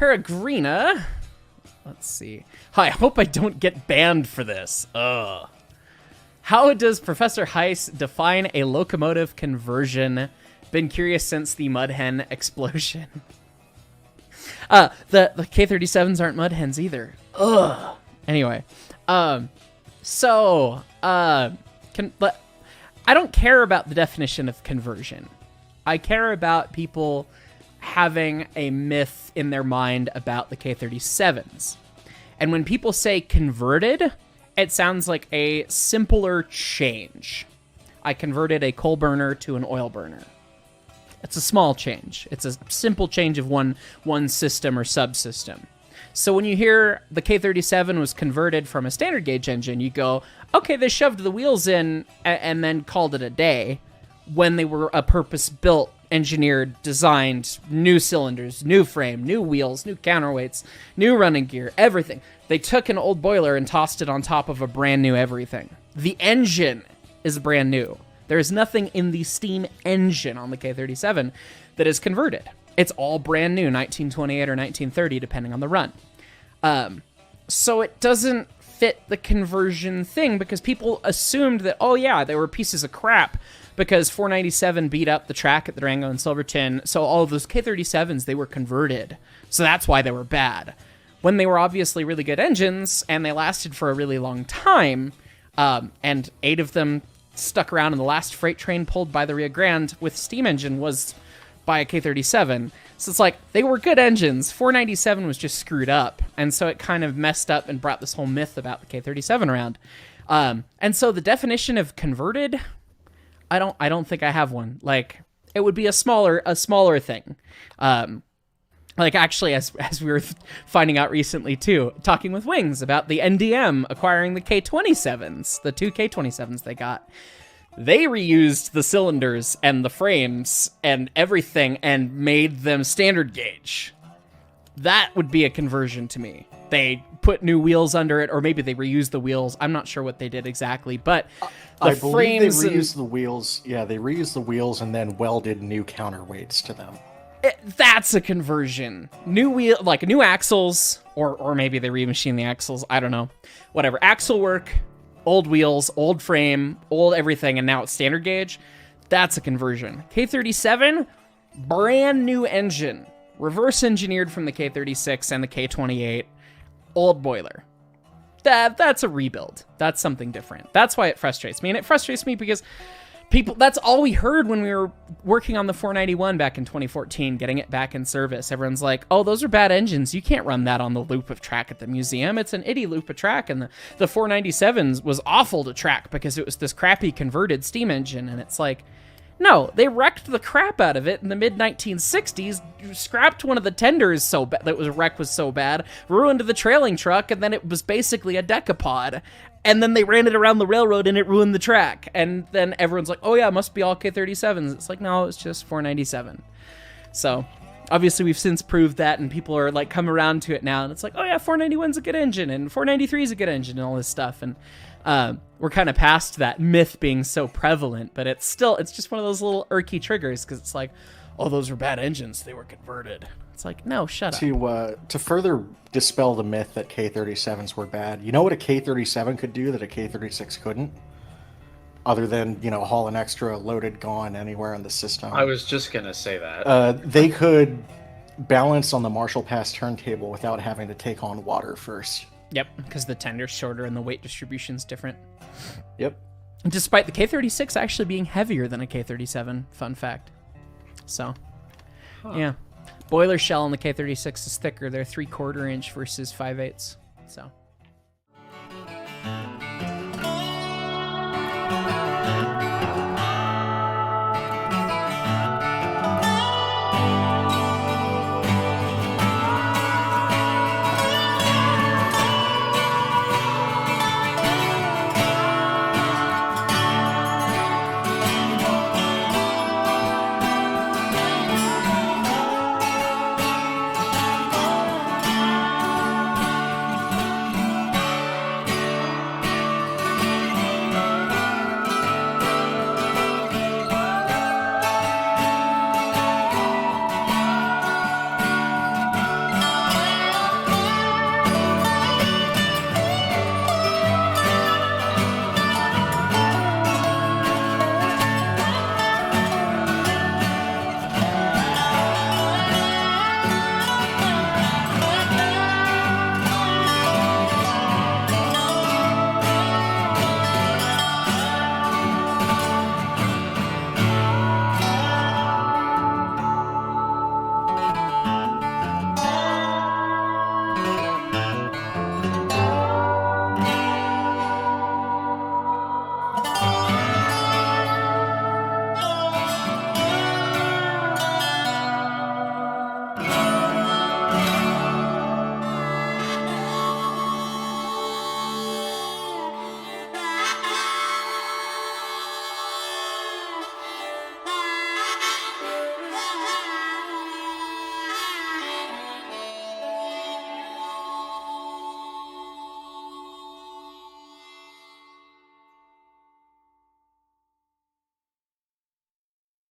Peregrina. Let's see. I hope I don't get banned for this. Ugh. How does Professor Heiss define a locomotive conversion? Been curious since the Mudhen explosion. The K-37's aren't Mudhens either. Ugh. Anyway, but I don't care about the definition of conversion. I care about people having a myth in their mind about the K-37's. And when people say converted, it sounds like a simpler change. I converted a coal burner to an oil burner. It's a small change. It's a simple change of one system or subsystem. So when you hear the K-37 was converted from a standard gauge engine, you go, okay, they shoved the wheels in and then called it a day, when they were a purpose-built, engineered, designed, new cylinders, new frame, new wheels, new counterweights, new running gear, everything. They took an old boiler and tossed it on top of a brand new everything. The engine is brand new. There is nothing in the steam engine on the K-37 that is converted. It's all brand new, 1928 or 1930, depending on the run. So it doesn't fit the conversion thing because people assumed that, oh yeah, they were pieces of crap because 497 beat up the track at the Durango and Silverton. So all of those K-37s, they were converted. So that's why they were bad. When they were obviously really good engines and they lasted for a really long time, and 8 of them stuck around, and the last freight train pulled by the Rio Grande with steam engine was by a K-37. So it's like, they were good engines. 497 was just screwed up. And so it kind of messed up and brought this whole myth about the K-37 around. And so the definition of converted, I don't think I have one. Like, it would be a smaller thing. Like, actually, as we were finding out recently, too, talking with Wings about the NDM acquiring the K-27's, the 2 K-27's they got. They reused the cylinders and the frames and everything and made them standard gauge. That would be a conversion to me. They put new wheels under it, or maybe they reused the wheels. I'm not sure what they did exactly, but I believe they reused the wheels. Yeah, they reused the wheels and then welded new counterweights to them. That's a conversion. New wheel, like new axles, or maybe they remachined the axles. I don't know. Whatever. Axle work, old wheels, old frame, old everything, and now it's standard gauge. That's a conversion. K-37, brand new engine. Reverse engineered from the K-36 and the K-28. Old boiler. That's a rebuild. That's something different. That's why it frustrates me. And it frustrates me because that's all we heard when we were working on the 491 back in 2014, getting it back in service. Everyone's like, oh, those are bad engines. You can't run that on the loop of track at the museum. It's an itty loop of track. And the 497s was awful to track because it was this crappy converted steam engine. And it's like, no, they wrecked the crap out of it in the mid-1960s, scrapped one of the tenders so bad that was so bad, ruined the trailing truck, and then it was basically a decapod. And then they ran it around the railroad and it ruined the track. And then everyone's like, oh yeah, it must be all K-37s. It's like, no, it's just 497. So obviously we've since proved that, and people are like come around to it now, and it's like, oh yeah, 491's a good engine and 493's a good engine and all this stuff. And we're kind of past that myth being so prevalent, but it's just one of those little irky triggers because it's like, oh, those were bad engines. They were converted. It's like, no, shut up. To further dispel the myth that K-37s were bad, you know what a K-37 could do that a K-36 couldn't? Other than, haul an extra loaded gone anywhere in the system. I was just going to say that. They could balance on the Marshall Pass turntable without having to take on water first. Yep, because the tender's shorter and the weight distribution's different. Yep. Despite the K-36 actually being heavier than a K-37, fun fact. So, yeah. Boiler shell on the K-36 is thicker. They're 3/4 inch versus 5/8. So.